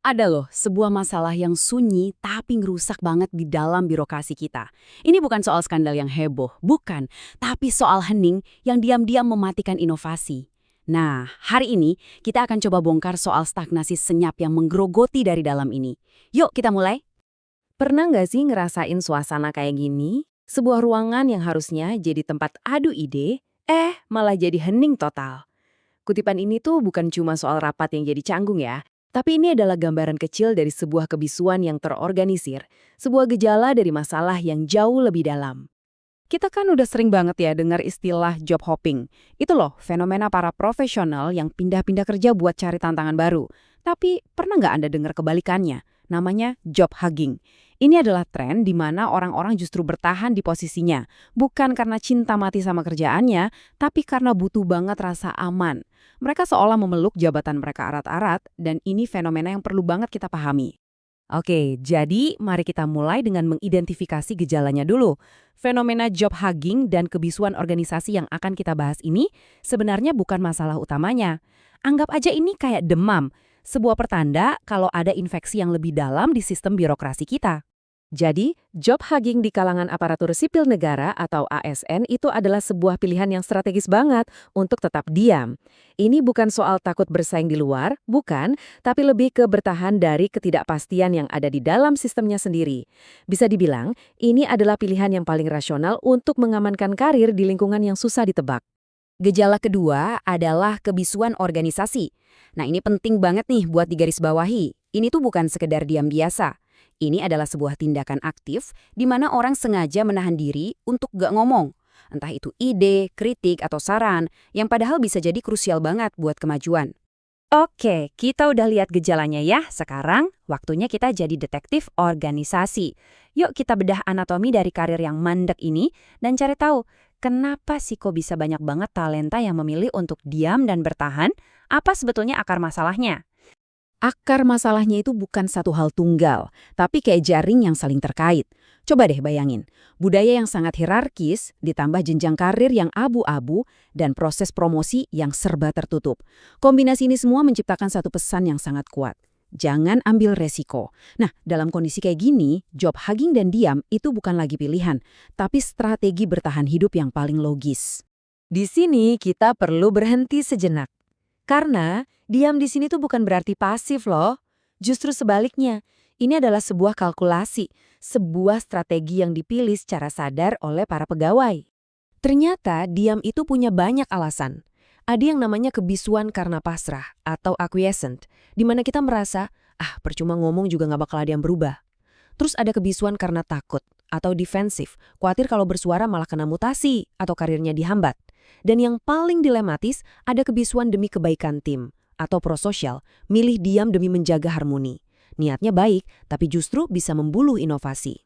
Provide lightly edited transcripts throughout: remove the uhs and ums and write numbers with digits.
Ada loh, sebuah masalah yang sunyi tapi ngerusak banget di dalam birokrasi kita. Ini bukan soal skandal yang heboh, bukan. Tapi soal hening yang diam-diam mematikan inovasi. Nah, hari ini kita akan coba bongkar soal stagnasi senyap yang menggerogoti dari dalam ini. Yuk kita mulai. Pernah nggak sih ngerasain suasana kayak gini? Sebuah ruangan yang harusnya jadi tempat adu ide, malah jadi hening total. Kutipan ini tuh bukan cuma soal rapat yang jadi canggung ya, tapi ini adalah gambaran kecil dari sebuah kebisuan yang terorganisir, sebuah gejala dari masalah yang jauh lebih dalam. Kita kan udah sering banget ya dengar istilah job hopping. Itu loh, fenomena para profesional yang pindah-pindah kerja buat cari tantangan baru. Tapi pernah nggak Anda dengar kebalikannya? Namanya job hugging. Ini adalah tren di mana orang-orang justru bertahan di posisinya. Bukan karena cinta mati sama kerjaannya, tapi karena butuh banget rasa aman. Mereka seolah memeluk jabatan mereka erat-erat, dan ini fenomena yang perlu banget kita pahami. Oke, jadi mari kita mulai dengan mengidentifikasi gejalanya dulu. Fenomena job hugging dan kebisuan organisasi yang akan kita bahas ini sebenarnya bukan masalah utamanya. Anggap aja ini kayak demam, sebuah pertanda kalau ada infeksi yang lebih dalam di sistem birokrasi kita. Jadi, job hugging di kalangan aparatur sipil negara atau ASN itu adalah sebuah pilihan yang strategis banget untuk tetap diam. Ini bukan soal takut bersaing di luar, bukan, tapi lebih ke bertahan dari ketidakpastian yang ada di dalam sistemnya sendiri. Bisa dibilang, ini adalah pilihan yang paling rasional untuk mengamankan karir di lingkungan yang susah ditebak. Gejala kedua adalah kebisuan organisasi. Nah, ini penting banget nih buat digarisbawahi. Ini tuh bukan sekedar diam biasa. Ini adalah sebuah tindakan aktif di mana orang sengaja menahan diri untuk gak ngomong. Entah itu ide, kritik, atau saran, yang padahal bisa jadi krusial banget buat kemajuan. Oke, kita udah lihat gejalanya ya. Sekarang, waktunya kita jadi detektif organisasi. Yuk kita bedah anatomi dari karir yang mandek ini dan cari tahu kenapa sih kok bisa banyak banget talenta yang memilih untuk diam dan bertahan? Apa sebetulnya akar masalahnya? Akar masalahnya itu bukan satu hal tunggal, tapi kayak jaring yang saling terkait. Coba deh bayangin, budaya yang sangat hierarkis, ditambah jenjang karir yang abu-abu, dan proses promosi yang serba tertutup. Kombinasi ini semua menciptakan satu pesan yang sangat kuat. Jangan ambil resiko. Nah, dalam kondisi kayak gini, job hugging dan diam itu bukan lagi pilihan, tapi strategi bertahan hidup yang paling logis. Di sini kita perlu berhenti sejenak. Karena diam di sini tuh bukan berarti pasif loh. Justru sebaliknya, ini adalah sebuah kalkulasi, sebuah strategi yang dipilih secara sadar oleh para pegawai. Ternyata diam itu punya banyak alasan. Ada yang namanya kebisuan karena pasrah atau acquiescent, di mana kita merasa, percuma ngomong juga nggak bakal ada yang berubah. Terus ada kebisuan karena takut atau defensif, khawatir kalau bersuara malah kena mutasi atau karirnya dihambat. Dan yang paling dilematis, ada kebisuan demi kebaikan tim atau prososial, milih diam demi menjaga harmoni. Niatnya baik, tapi justru bisa membuluh inovasi.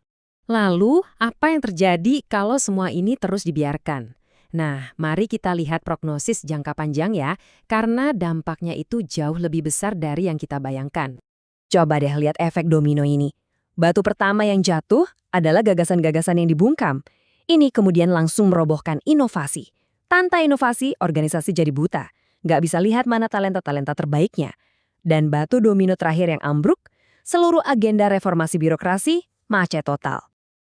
Lalu, apa yang terjadi kalau semua ini terus dibiarkan? Nah, mari kita lihat prognosis jangka panjang ya, karena dampaknya itu jauh lebih besar dari yang kita bayangkan. Coba deh lihat efek domino ini. Batu pertama yang jatuh adalah gagasan-gagasan yang dibungkam. Ini kemudian langsung merobohkan inovasi. Tanpa inovasi, organisasi jadi buta. Nggak bisa lihat mana talenta-talenta terbaiknya. Dan batu domino terakhir yang ambruk, seluruh agenda reformasi birokrasi macet total.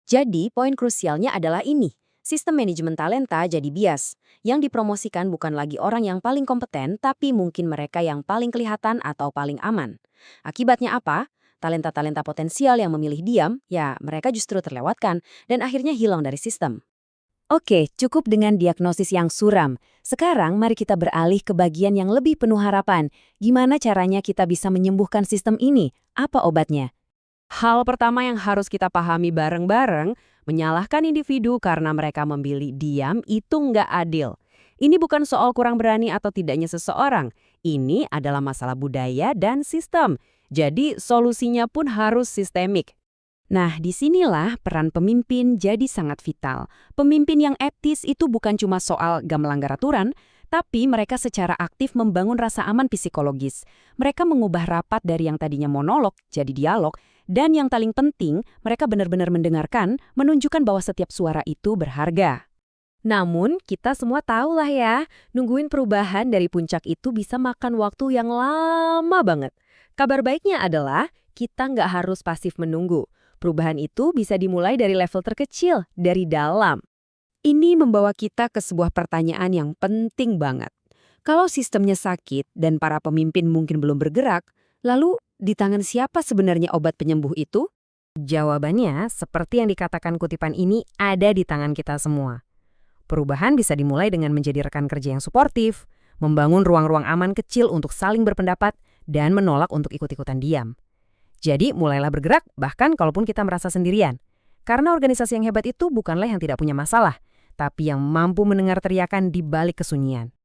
Jadi, poin krusialnya adalah ini. Sistem manajemen talenta jadi bias. Yang dipromosikan bukan lagi orang yang paling kompeten, tapi mungkin mereka yang paling kelihatan atau paling aman. Akibatnya apa? Talenta-talenta potensial yang memilih diam, ya mereka justru terlewatkan dan akhirnya hilang dari sistem. Oke, cukup dengan diagnosis yang suram. Sekarang mari kita beralih ke bagian yang lebih penuh harapan. Gimana caranya kita bisa menyembuhkan sistem ini? Apa obatnya? Hal pertama yang harus kita pahami bareng-bareng, menyalahkan individu karena mereka memilih diam itu nggak adil. Ini bukan soal kurang berani atau tidaknya seseorang. Ini adalah masalah budaya dan sistem. Jadi solusinya pun harus sistemik. Nah, disinilah peran pemimpin jadi sangat vital. Pemimpin yang etis itu bukan cuma soal gak melanggar aturan, tapi mereka secara aktif membangun rasa aman psikologis. Mereka mengubah rapat dari yang tadinya monolog jadi dialog, dan yang paling penting, mereka benar-benar mendengarkan, menunjukkan bahwa setiap suara itu berharga. Namun, kita semua tahu lah ya, nungguin perubahan dari puncak itu bisa makan waktu yang lama banget. Kabar baiknya adalah kita nggak harus pasif menunggu. Perubahan itu bisa dimulai dari level terkecil, dari dalam. Ini membawa kita ke sebuah pertanyaan yang penting banget. Kalau sistemnya sakit dan para pemimpin mungkin belum bergerak, lalu di tangan siapa sebenarnya obat penyembuh itu? Jawabannya, seperti yang dikatakan kutipan ini, ada di tangan kita semua. Perubahan bisa dimulai dengan menjadi rekan kerja yang suportif, membangun ruang-ruang aman kecil untuk saling berpendapat, dan menolak untuk ikut-ikutan diam. Jadi, mulailah bergerak, bahkan kalaupun kita merasa sendirian. Karena organisasi yang hebat itu bukanlah yang tidak punya masalah, tapi yang mampu mendengar teriakan di balik kesunyian.